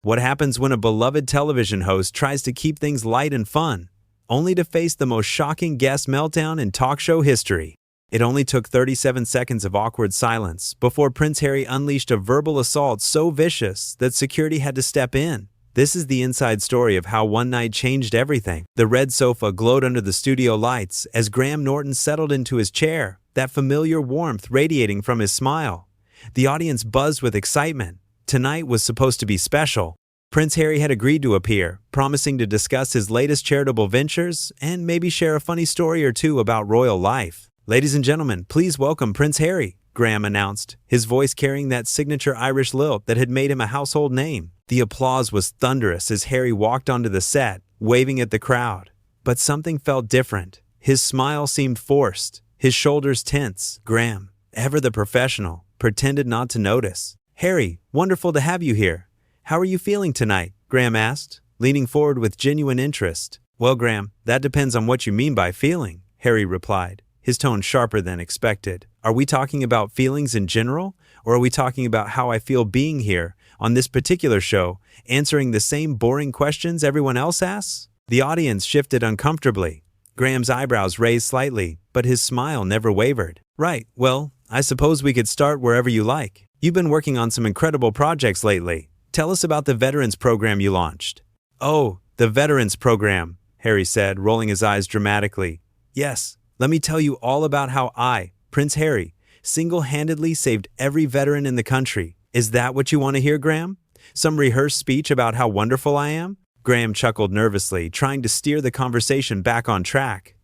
What happens when a beloved television host tries to keep things light and fun, only to face the most shocking guest meltdown in talk show history? It only took 37 seconds of awkward silence before Prince Harry unleashed a verbal assault so vicious that security had to step in. This is the inside story of how one night changed everything. The red sofa glowed under the studio lights as Graham Norton settled into his chair, that familiar warmth radiating from his smile. The audience buzzed with excitement. Tonight was supposed to be special. Prince Harry had agreed to appear, promising to discuss his latest charitable ventures and maybe share a funny story or two about royal life. "Ladies and gentlemen, please welcome Prince Harry," Graham announced, his voice carrying that signature Irish lilt that had made him a household name. The applause was thunderous as Harry walked onto the set, waving at the crowd. But something felt different. His smile seemed forced, his shoulders tense. Graham, ever the professional, pretended not to notice. "Harry, wonderful to have you here. How are you feeling tonight?" Graham asked, leaning forward with genuine interest. "Well, Graham, that depends on what you mean by feeling," Harry replied, his tone sharper than expected. "Are we talking about feelings in general, or are we talking about how I feel being here, on this particular show, answering the same boring questions everyone else asks?" The audience shifted uncomfortably. Graham's eyebrows raised slightly, but his smile never wavered. "Right, well, I suppose we could start wherever you like. You've been working on some incredible projects lately. Tell us about the Veterans Program you launched." "Oh, the Veterans Program," Harry said, rolling his eyes dramatically. "Yes, let me tell you all about how I, Prince Harry, single-handedly saved every veteran in the country. Is that what you want to hear, Graham? Some rehearsed speech about how wonderful I am?" Graham chuckled nervously, trying to steer the conversation back on track.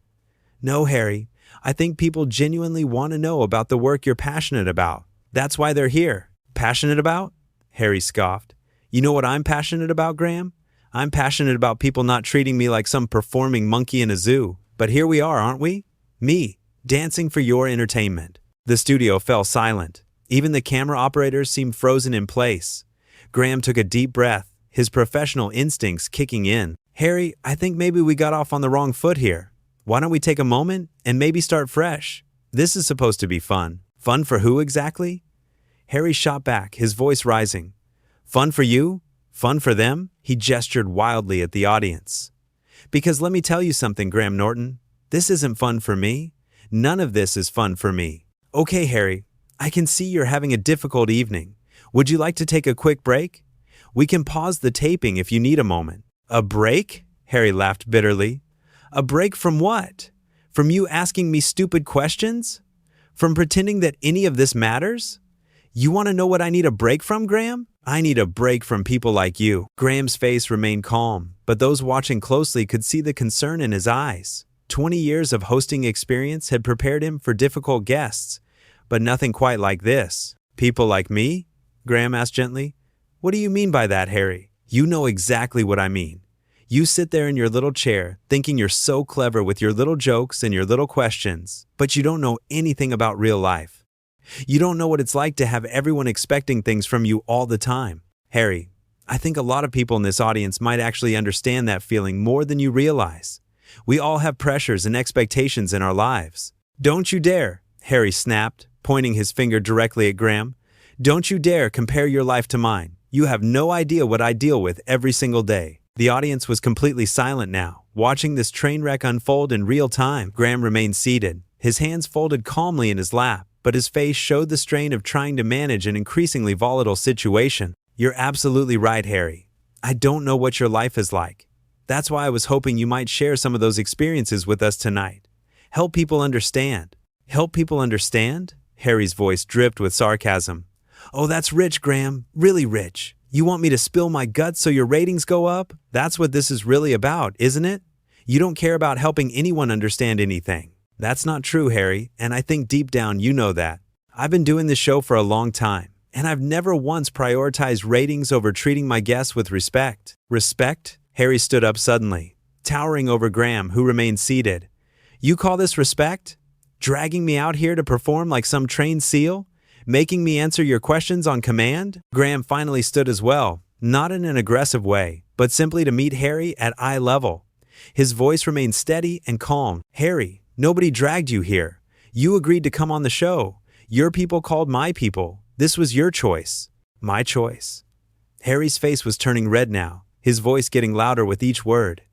"No, Harry, I think people genuinely want to know about the work you're passionate about. That's why they're here." "Passionate about?" Harry scoffed. "You know what I'm passionate about, Graham? I'm passionate about people not treating me like some performing monkey in a zoo. But here we are, aren't we? Me, dancing for your entertainment." The studio fell silent. Even the camera operators seemed frozen in place. Graham took a deep breath, his professional instincts kicking in. "Harry, I think maybe we got off on the wrong foot here. Why don't we take a moment and maybe start fresh? This is supposed to be fun." "Fun for who exactly?" Harry shot back, his voice rising. "Fun for you? Fun for them?" He gestured wildly at the audience. "Because let me tell you something, Graham Norton. This isn't fun for me. None of this is fun for me." "Okay, Harry, I can see you're having a difficult evening. Would you like to take a quick break? We can pause the taping if you need a moment." "A break?" Harry laughed bitterly. "A break from what? From you asking me stupid questions? From pretending that any of this matters? You want to know what I need a break from, Graham? I need a break from people like you." Graham's face remained calm, but those watching closely could see the concern in his eyes. 20 years of hosting experience had prepared him for difficult guests, but nothing quite like this. "People like me?" Graham asked gently. "What do you mean by that, Harry?" "You know exactly what I mean. You sit there in your little chair, thinking you're so clever with your little jokes and your little questions, but you don't know anything about real life. You don't know what it's like to have everyone expecting things from you all the time." "Harry, I think a lot of people in this audience might actually understand that feeling more than you realize. We all have pressures and expectations in our lives." "Don't you dare," Harry snapped, pointing his finger directly at Graham. "Don't you dare compare your life to mine. You have no idea what I deal with every single day." The audience was completely silent now, watching this train wreck unfold in real time. Graham remained seated, his hands folded calmly in his lap, but his face showed the strain of trying to manage an increasingly volatile situation. "You're absolutely right, Harry. I don't know what your life is like. That's why I was hoping you might share some of those experiences with us tonight. Help people understand." "Help people understand?" Harry's voice dripped with sarcasm. "Oh, that's rich, Graham. Really rich. You want me to spill my guts so your ratings go up? That's what this is really about, isn't it? You don't care about helping anyone understand anything." "That's not true, Harry, and I think deep down you know that. I've been doing this show for a long time, and I've never once prioritized ratings over treating my guests with respect." "Respect?" Harry stood up suddenly, towering over Graham, who remained seated. "You call this respect? Dragging me out here to perform like some trained SEAL? Making me answer your questions on command?" Graham finally stood as well, not in an aggressive way, but simply to meet Harry at eye level. His voice remained steady and calm. "Harry, nobody dragged you here. You agreed to come on the show. Your people called my people. This was your choice." "My choice?" Harry's face was turning red now, his voice getting louder with each word.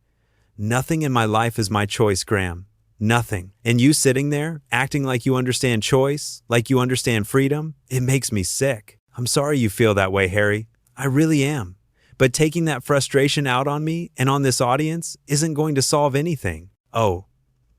Nothing in my life is my choice, Graham. Nothing. And you sitting there, acting like you understand choice, like you understand freedom, it makes me sick. I'm sorry you feel that way, Harry. I really am. But taking that frustration out on me and on this audience isn't going to solve anything. Oh,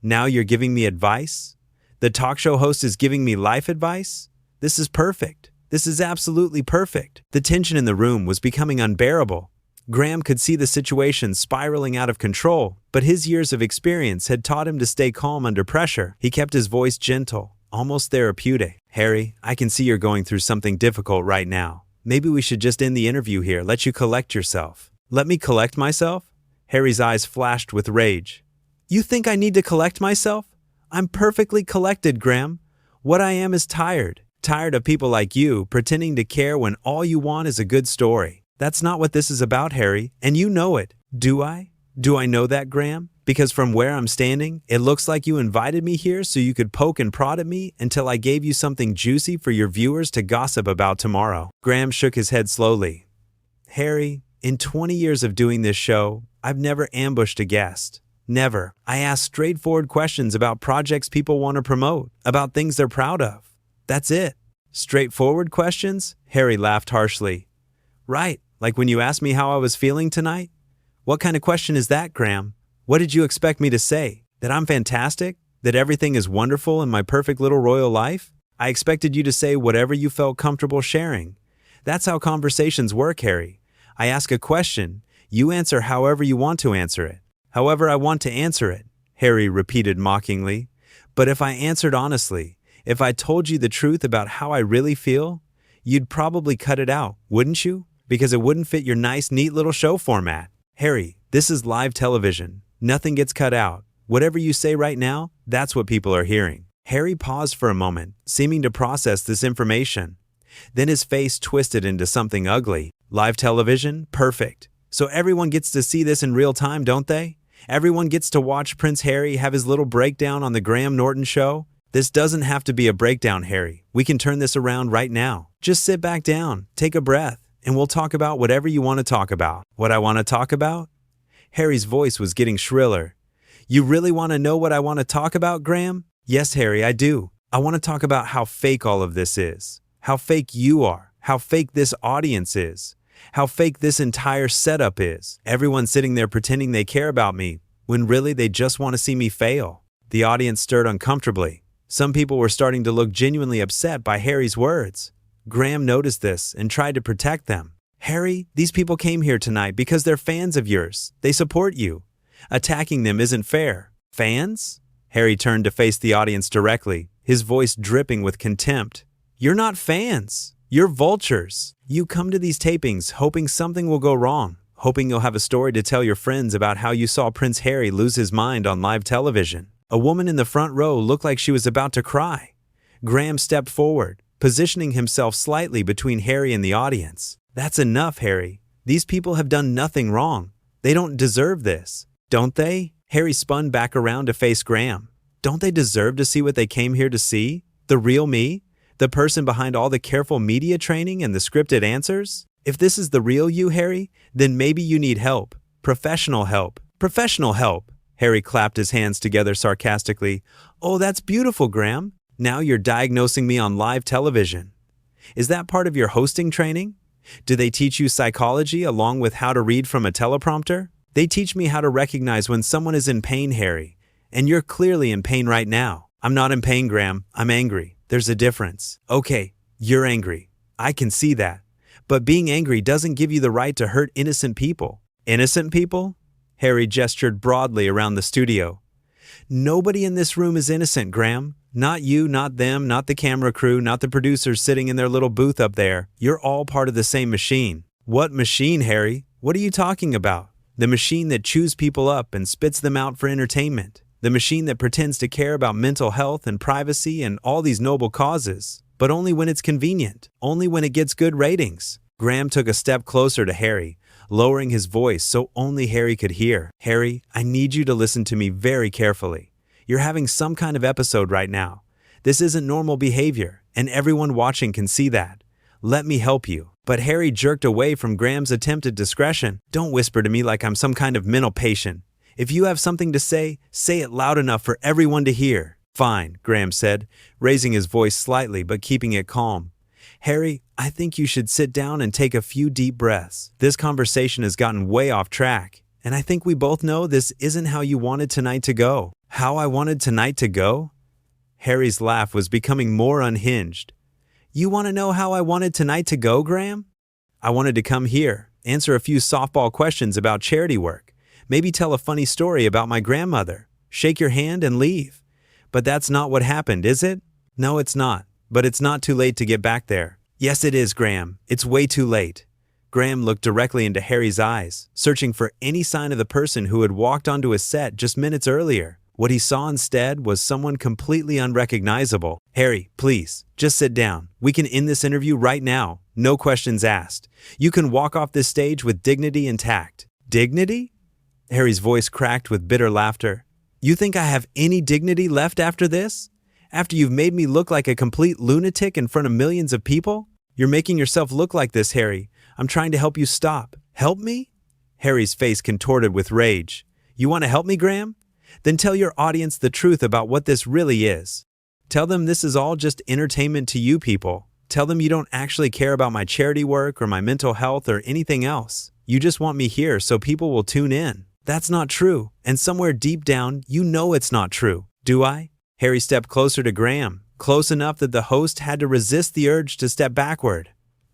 now you're giving me advice? The talk show host is giving me life advice? This is perfect. This is absolutely perfect. The tension in the room was becoming unbearable. Graham could see the situation spiraling out of control, but his years of experience had taught him to stay calm under pressure. He kept his voice gentle, almost therapeutic. Harry, I can see you're going through something difficult right now. Maybe we should just end the interview here, let you collect yourself. Let me collect myself? Harry's eyes flashed with rage. You think I need to collect myself? I'm perfectly collected, Graham. What I am is tired. Tired of people like you pretending to care when all you want is a good story. That's not what this is about, Harry, and you know it. Do I? Do I know that, Graham? Because from where I'm standing, it looks like you invited me here so you could poke and prod at me until I gave you something juicy for your viewers to gossip about tomorrow. Graham shook his head slowly. Harry, in 20 years of doing this show, I've never ambushed a guest. Never. I ask straightforward questions about projects people want to promote, about things they're proud of. That's it. Straightforward questions? Harry laughed harshly. Right, like when you asked me how I was feeling tonight? What kind of question is that, Graham? What did you expect me to say? That I'm fantastic? That everything is wonderful in my perfect little royal life? I expected you to say whatever you felt comfortable sharing. That's how conversations work, Harry. I ask a question, you answer however you want to answer it. However I want to answer it, Harry repeated mockingly. But if I answered honestly, if I told you the truth about how I really feel, you'd probably cut it out, wouldn't you? Because it wouldn't fit your nice, neat little show format. Harry, this is live television. Nothing gets cut out. Whatever you say right now, that's what people are hearing. Harry paused for a moment, seeming to process this information. Then his face twisted into something ugly. Live television? Perfect. So everyone gets to see this in real time, don't they? Everyone gets to watch Prince Harry have his little breakdown on the Graham Norton show? This doesn't have to be a breakdown, Harry. We can turn this around right now. Just sit back down, take a breath, and we'll talk about whatever you want to talk about. What I want to talk about? Harry's voice was getting shriller. You really want to know what I want to talk about, Graham? Yes, Harry, I do. I want to talk about how fake all of this is. How fake you are. How fake this audience is. How fake this entire setup is. Everyone sitting there pretending they care about me, when really they just want to see me fail. The audience stirred uncomfortably. Some people were starting to look genuinely upset by Harry's words. Graham noticed this and tried to protect them. Harry, these people came here tonight because they're fans of yours. They support you. Attacking them isn't fair. Fans? Harry turned to face the audience directly, his voice dripping with contempt. You're not fans. You're vultures. You come to these tapings hoping something will go wrong, hoping you'll have a story to tell your friends about how you saw Prince Harry lose his mind on live television. A woman in the front row looked like she was about to cry. Graham stepped forward, positioning himself slightly between Harry and the audience. That's enough, Harry. These people have done nothing wrong. They don't deserve this, don't they? Harry spun back around to face Graham. Don't they deserve to see what they came here to see? The real me? The person behind all the careful media training and the scripted answers? If this is the real you, Harry, then maybe you need help. Professional help. Professional help. Harry clapped his hands together sarcastically. Oh, that's beautiful, Graham. Now you're diagnosing me on live television. Is that part of your hosting training? Do they teach you psychology along with how to read from a teleprompter? They teach me how to recognize when someone is in pain, Harry. And you're clearly in pain right now. I'm not in pain, Graham. I'm angry. There's a difference. Okay, you're angry. I can see that. But being angry doesn't give you the right to hurt innocent people. Innocent people? Harry gestured broadly around the studio. Nobody in this room is innocent, Graham. Not you, not them, not the camera crew, not the producers sitting in their little booth up there. You're all part of the same machine. What machine, Harry? What are you talking about? The machine that chews people up and spits them out for entertainment. The machine that pretends to care about mental health and privacy and all these noble causes. But only when it's convenient. Only when it gets good ratings. Graham took a step closer to Harry, lowering his voice so only Harry could hear. Harry, I need you to listen to me very carefully. You're having some kind of episode right now. This isn't normal behavior, and everyone watching can see that. Let me help you. But Harry jerked away from Graham's attempted discretion. Don't whisper to me like I'm some kind of mental patient. If you have something to say it loud enough for everyone to hear. Fine, Graham said, raising his voice slightly but keeping it calm. Harry, I think you should sit down and take a few deep breaths. This conversation has gotten way off track, and I think we both know this isn't how you wanted tonight to go. How I wanted tonight to go? Harry's laugh was becoming more unhinged. You want to know how I wanted tonight to go, Graham? I wanted to come here, answer a few softball questions about charity work, maybe tell a funny story about my grandmother, shake your hand and leave. But that's not what happened, is it? No, it's not. But it's not too late to get back there. Yes, it is, Graham. It's way too late. Graham looked directly into Harry's eyes, searching for any sign of the person who had walked onto his set just minutes earlier. What he saw instead was someone completely unrecognizable. Harry, please, just sit down. We can end this interview right now. No questions asked. You can walk off this stage with dignity intact. Dignity? Harry's voice cracked with bitter laughter. You think I have any dignity left after this? After you've made me look like a complete lunatic in front of millions of people? You're making yourself look like this, Harry. I'm trying to help you stop. Help me? Harry's face contorted with rage. You want to help me, Graham? Then tell your audience the truth about what this really is. Tell them this is all just entertainment to you people. Tell them you don't actually care about my charity work or my mental health or anything else. You just want me here so people will tune in. That's not true, and somewhere deep down, you know it's not true. Do I? Harry stepped closer to Graham, close enough that the host had to resist the urge to step backward.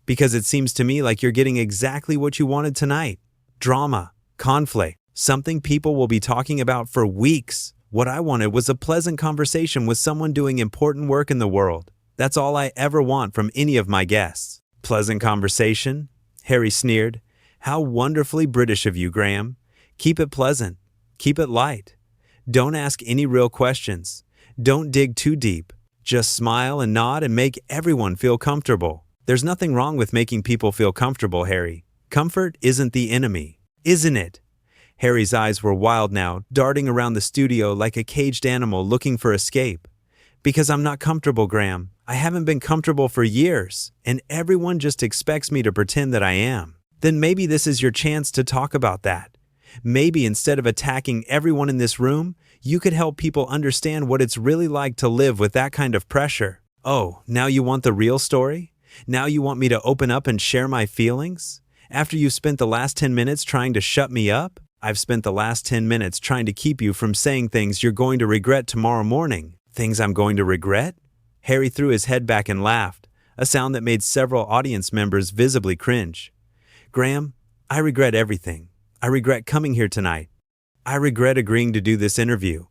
Because it seems to me like you're getting exactly what you wanted tonight. Drama, conflict, something people will be talking about for weeks. What I wanted was a pleasant conversation with someone doing important work in the world. That's all I ever want from any of my guests. Pleasant conversation? Harry sneered. How wonderfully British of you, Graham. Keep it pleasant. Keep it light. Don't ask any real questions. Don't dig too deep. Just smile and nod and make everyone feel comfortable. There's nothing wrong with making people feel comfortable, Harry. Comfort isn't the enemy, isn't it? Harry's eyes were wild now, darting around the studio like a caged animal looking for escape. Because I'm not comfortable, Graham. I haven't been comfortable for years, and everyone just expects me to pretend that I am. Then maybe this is your chance to talk about that. Maybe instead of attacking everyone in this room, you could help people understand what it's really like to live with that kind of pressure. Oh, now you want the real story? Now you want me to open up and share my feelings? After you've spent the last 10 minutes trying to shut me up? I've spent the last 10 minutes trying to keep you from saying things you're going to regret tomorrow morning. Things I'm going to regret? Harry threw his head back and laughed, a sound that made several audience members visibly cringe. Graham, I regret everything. I regret coming here tonight. I regret agreeing to do this interview.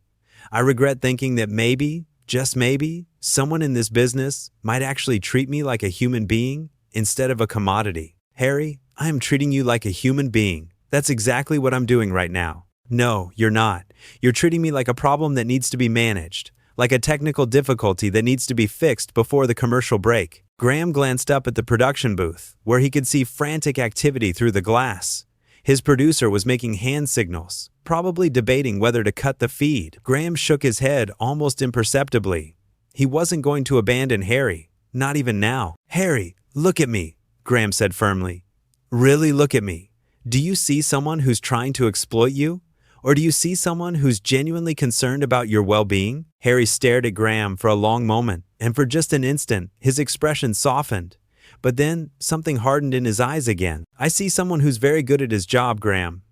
I regret thinking that maybe, just maybe, someone in this business might actually treat me like a human being instead of a commodity. Harry, I am treating you like a human being. That's exactly what I'm doing right now. No, you're not. You're treating me like a problem that needs to be managed, like a technical difficulty that needs to be fixed before the commercial break. Graham glanced up at the production booth, where he could see frantic activity through the glass. His producer was making hand signals, probably debating whether to cut the feed. Graham shook his head almost imperceptibly. He wasn't going to abandon Harry, not even now. Harry, look at me, Graham said firmly. Really look at me. Do you see someone who's trying to exploit you? Or do you see someone who's genuinely concerned about your well-being? Harry stared at Graham for a long moment, and for just an instant, his expression softened. But then, something hardened in his eyes again. I see someone who's very good at his job, Graham.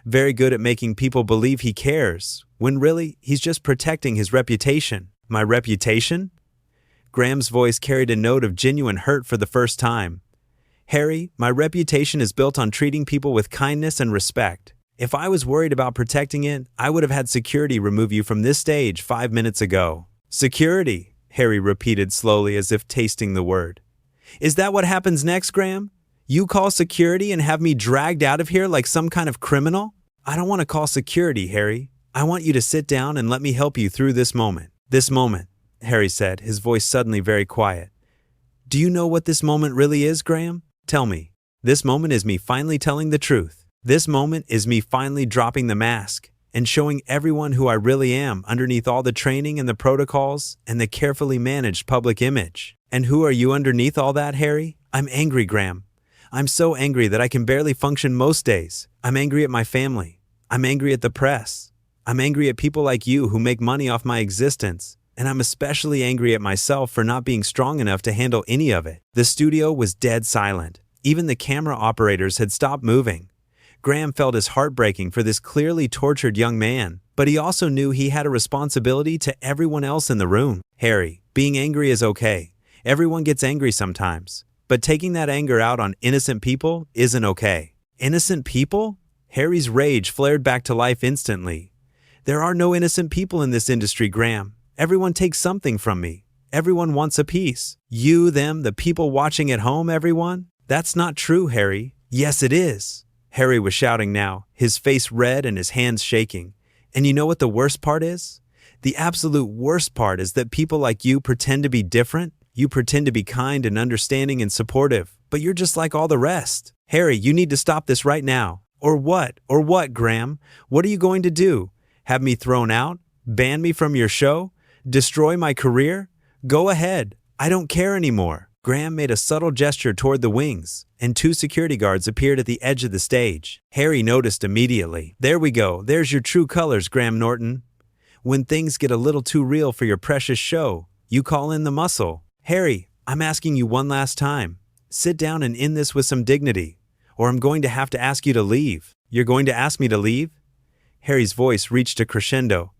Very good at making people believe he cares, when really, he's just protecting his reputation. My reputation? Graham's voice carried a note of genuine hurt for the first time. Harry, my reputation is built on treating people with kindness and respect. If I was worried about protecting it, I would have had security remove you from this stage 5 minutes ago. Security, Harry repeated slowly as if tasting the word. Is that what happens next, Graham? You call security and have me dragged out of here like some kind of criminal? I don't want to call security, Harry. I want you to sit down and let me help you through this moment. This moment, Harry said, his voice suddenly very quiet. Do you know what this moment really is, Graham? Tell me. This moment is me finally telling the truth. This moment is me finally dropping the mask and showing everyone who I really am underneath all the training and the protocols and the carefully managed public image. And who are you underneath all that, Harry? I'm angry, Graham. I'm so angry that I can barely function most days. I'm angry at my family. I'm angry at the press. I'm angry at people like you who make money off my existence. And I'm especially angry at myself for not being strong enough to handle any of it." The studio was dead silent. Even the camera operators had stopped moving. Graham felt his heart breaking for this clearly tortured young man, but he also knew he had a responsibility to everyone else in the room. "Harry, being angry is okay. Everyone gets angry sometimes. But taking that anger out on innocent people isn't okay." Innocent people? Harry's rage flared back to life instantly. "There are no innocent people in this industry, Graham. Everyone takes something from me. Everyone wants a piece. You, them, the people watching at home, everyone? That's not true, Harry." "Yes, it is." Harry was shouting now, his face red and his hands shaking. "And you know what the worst part is? The absolute worst part is that people like you pretend to be different. You pretend to be kind and understanding and supportive, but you're just like all the rest. Harry, you need to stop this right now." Or what? Or what, Graham? What are you going to do? Have me thrown out? Ban me from your show? Destroy my career? Go ahead. I don't care anymore." Graham made a subtle gesture toward the wings, and 2 security guards appeared at the edge of the stage. Harry noticed immediately. "There we go. There's your true colors, Graham Norton. When things get a little too real for your precious show, you call in the muscle. Harry, I'm asking you one last time. Sit down and end this with some dignity, or I'm going to have to ask you to leave." "You're going to ask me to leave?" Harry's voice reached a crescendo.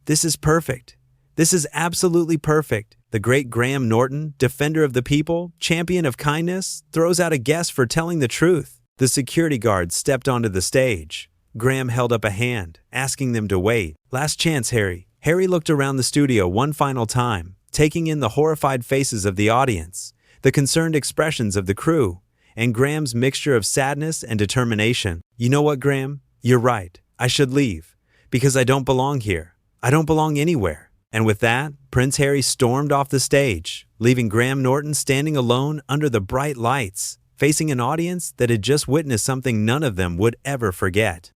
"This is perfect. This is absolutely perfect. The great Graham Norton, defender of the people, champion of kindness, throws out a guest for telling the truth." The security guards stepped onto the stage. Graham held up a hand, asking them to wait. "Last chance, Harry." Harry looked around the studio one final time, taking in the horrified faces of the audience, the concerned expressions of the crew, and Graham's mixture of sadness and determination. "You know what, Graham? You're right. I should leave, because I don't belong here. I don't belong anywhere." And with that, Prince Harry stormed off the stage, leaving Graham Norton standing alone under the bright lights, facing an audience that had just witnessed something none of them would ever forget.